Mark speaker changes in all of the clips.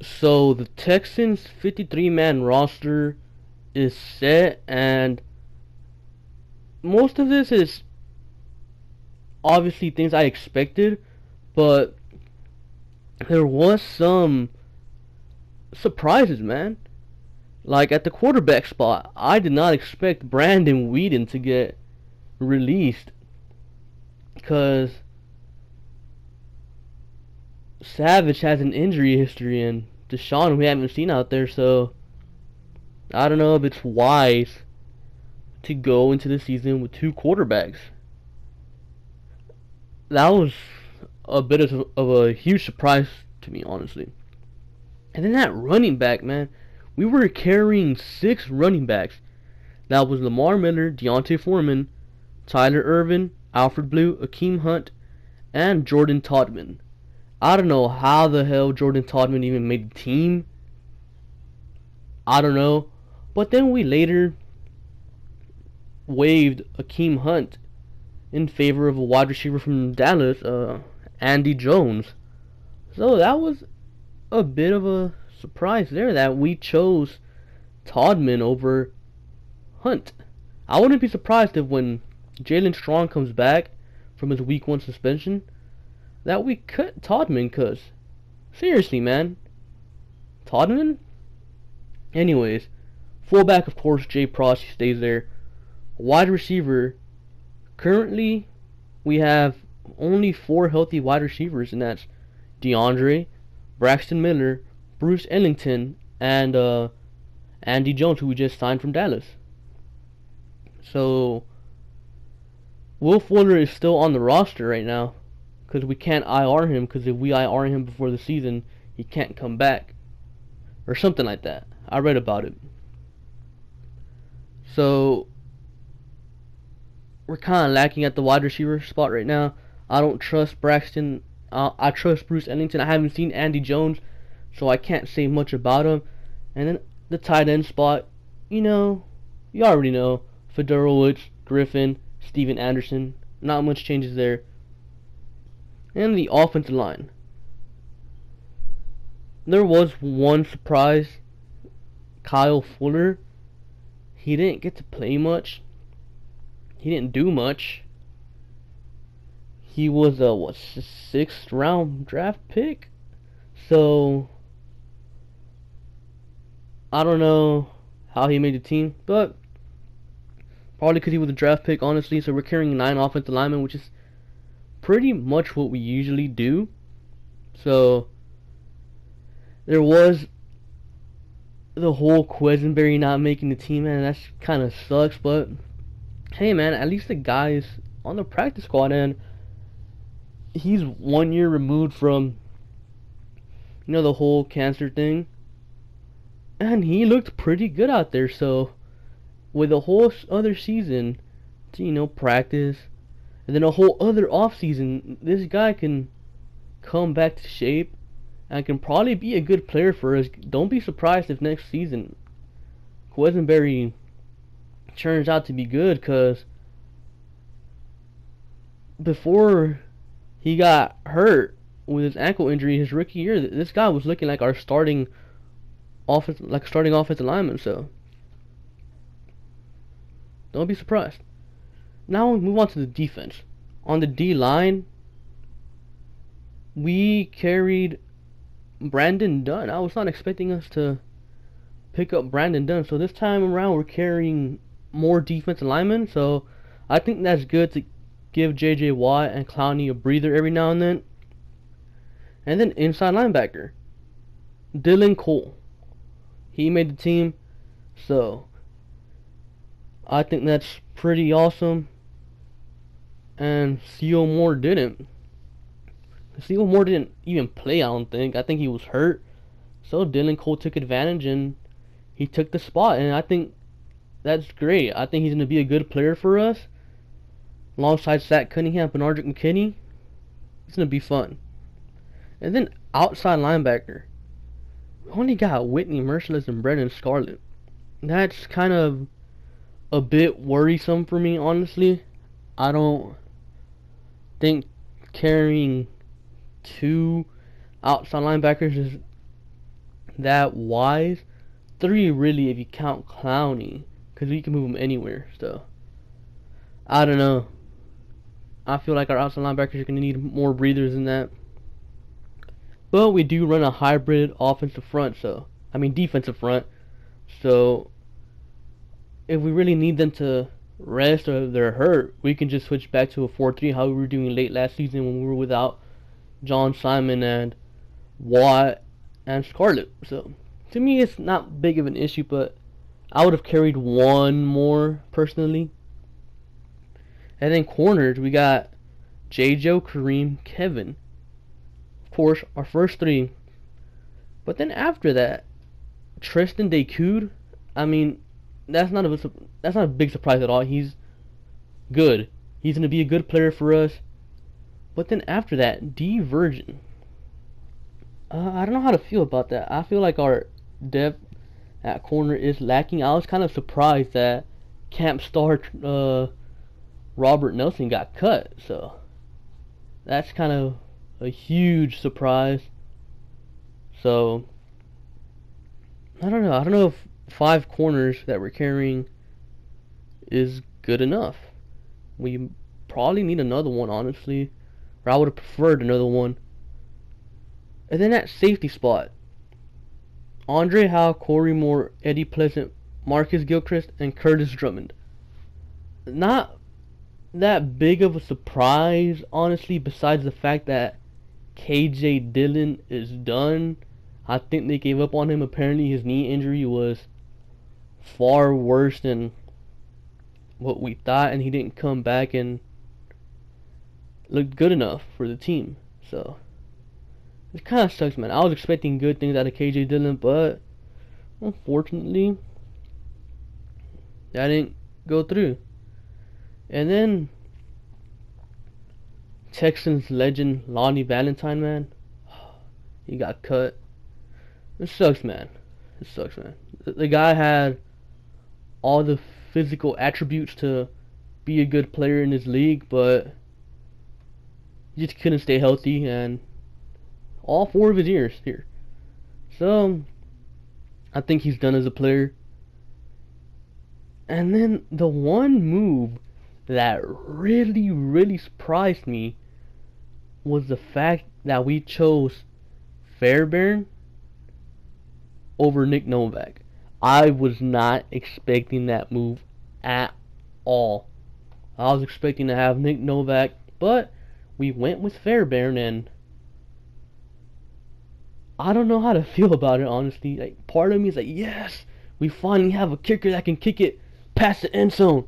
Speaker 1: So the Texans 53-man roster is set, and most of this is obviously things I expected, but there was some surprises, man. Like at the quarterback spot, I did not expect Brandon Whedon to get released because Savage has an injury history and Deshaun we haven't seen out there, so I don't know if it's wise to go into the season with two quarterbacks. That was a bit of a huge surprise to me, honestly. And then that running back, man, we were carrying six running backs. That was Lamar Miller, Deontay Foreman, Tyler Irvin, Alfred Blue, Akeem Hunt, and Jordan Todman. I don't know how the hell Jordan Todman even made the team. I don't know. But then we later waived Akeem Hunt in favor of a wide receiver from Dallas, Andy Jones. So that was a bit of a surprise there that we chose Todman over Hunt. I wouldn't be surprised if when Jalen Strong comes back from his week 1 suspension that we cut Todman, cause seriously, man, Todman. Anyways, fullback of course Jay Pross, he stays there. Wide receiver, currently we have only 4 healthy wide receivers, and that's DeAndre, Braxton Miller, Bruce Ellington, and Andy Jones, who we just signed from Dallas. So Will Fuller is still on the roster right now because we can't IR him, because if we IR him before the season, he can't come back or something like that. I read about it. So we're kind of lacking at the wide receiver spot right now. I don't trust Braxton. I trust Bruce Ellington. I haven't seen Andy Jones, so I can't say much about him. And then the tight end spot, you already know. Fedorowicz, Griffin, Steven Anderson. Not much changes there. And the offensive line. There was one surprise. Kyle Fuller. He didn't get to play much. He didn't do much. He was a 6th round draft pick. So I don't know how he made the team, but probably because he was a draft pick, honestly. So we're carrying 9 offensive linemen, which is pretty much what we usually do. So there was the whole Quisenberry not making the team, and that kind of sucks. But hey, man, at least the guy's on the practice squad, and he's 1 year removed from the whole cancer thing, and he looked pretty good out there. So with a whole other season to practice, and then a whole other off season, this guy can come back to shape and can probably be a good player for us. Don't be surprised if next season Quisenberry turns out to be good, because before he got hurt with his ankle injury his rookie year, this guy was looking like our starting offensive lineman. So don't be surprised. Now we move on to the defense. On the D line, we carried Brandon Dunn. I was not expecting us to pick up Brandon Dunn, so this time around we're carrying more defensive linemen. So I think that's good to give J.J. Watt and Clowney a breather every now and then. And then inside linebacker, Dylan Cole. He made the team, so I think that's pretty awesome. And Theo Moore didn't. Theo Moore didn't even play, I don't think. I think he was hurt. So Dylan Cole took advantage and he took the spot. And I think that's great. I think he's going to be a good player for us. Alongside Zach Cunningham and Ardrick McKinney. It's going to be fun. And then outside linebacker. We only got Whitney Merciless and Brendan Scarlett. That's kind of a bit worrisome for me, honestly. I don't think carrying 2 outside linebackers is that wise. 3 really if you count Clowney, because we can move him anywhere. So I don't know. I feel like our outside linebackers are going to need more breathers than that. But we do run a hybrid offensive front, defensive front. So if we really need them to rest or if they're hurt, we can just switch back to a 4-3, how we were doing late last season when we were without John Simon and Watt and Scarlett. So to me, it's not big of an issue, but I would have carried one more personally. And then corners, we got J-Joe, Kareem, Kevin. Of course, our first 3. But then after that, Tristan Decoud, that's not a big surprise at all. He's good. He's going to be a good player for us. But then after that, D Virgin. I don't know how to feel about that. I feel like our depth at corner is lacking. I was kind of surprised that camp star Robert Nelson got cut. So that's kind of a huge surprise. So I don't know. I don't know if 5 corners that we're carrying is good enough. We probably need another one, honestly. Or I would have preferred another one. And then that safety spot, Andre Howe, Corey Moore, Eddie Pleasant, Marcus Gilchrist, and Curtis Drummond. Not that big of a surprise, honestly, besides the fact that KJ Dillon is done. I think they gave up on him. Apparently his knee injury was far worse than what we thought, and he didn't come back and look good enough for the team. So it kind of sucks, man. I was expecting good things out of KJ Dillon, but unfortunately that didn't go through. And then Texans legend Lonnie Valentine, man, he got cut. It sucks, man. It sucks, man. The guy had all the physical attributes to be a good player in this league, but he just couldn't stay healthy, and all 4 of his years here. So I think he's done as a player. And then the one move that really, really surprised me was the fact that we chose Fairbairn over Nick Novak. I was not expecting that move at all. I was expecting to have Nick Novak, but we went with Fairbairn, and I don't know how to feel about it, honestly. Like, part of me is like, yes, we finally have a kicker that can kick it past the end zone.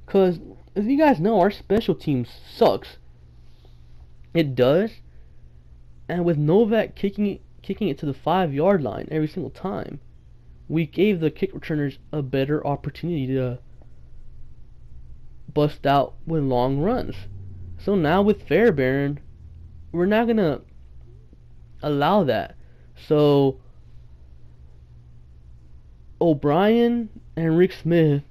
Speaker 1: Because, as you guys know, our special team sucks. It does. And with Novak kicking it to the 5-yard line every single time, we gave the kick returners a better opportunity to bust out with long runs. So now with Fairbairn, we're not going to allow that. So O'Brien and Rick Smith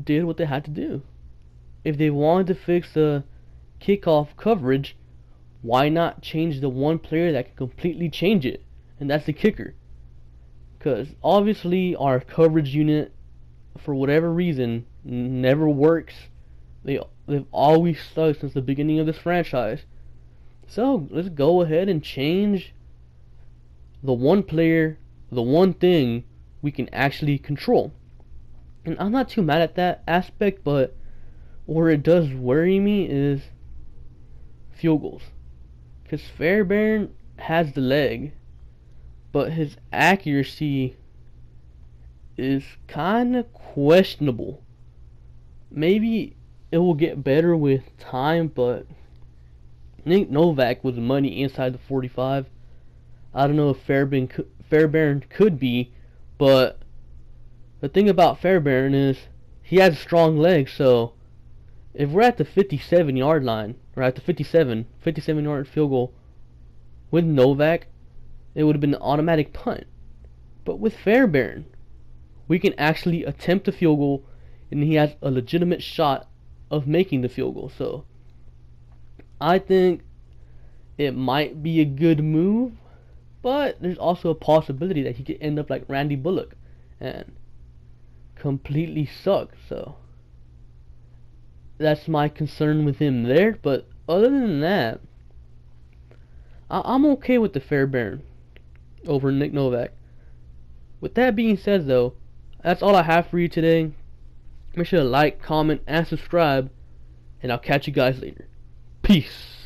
Speaker 1: did what they had to do. If they wanted to fix the kickoff coverage, why not change the one player that can completely change it? And that's the kicker. Because obviously our coverage unit, for whatever reason, never works. They've always sucked since the beginning of this franchise. So let's go ahead and change the one player, the one thing we can actually control. And I'm not too mad at that aspect, but where it does worry me is field goals. Because Fairbairn has the leg, but his accuracy is kind of questionable. Maybe it will get better with time, but Nick Novak was money inside the 45. I don't know if Fairbairn could be, but the thing about Fairbairn is he has strong legs, so if we're at the 57-yard line, or at the 57-yard field goal with Novak, it would have been an automatic punt. But with Fairbairn, we can actually attempt a field goal, and he has a legitimate shot of making the field goal. So I think it might be a good move, But there's also a possibility that he could end up like Randy Bullock and completely suck. So that's my concern with him there. But other than that, I'm okay with the Fairbairn over Nick Novak. With that being said, though, that's all I have for you today. Make sure to like, comment, and subscribe, and I'll catch you guys later. Peace.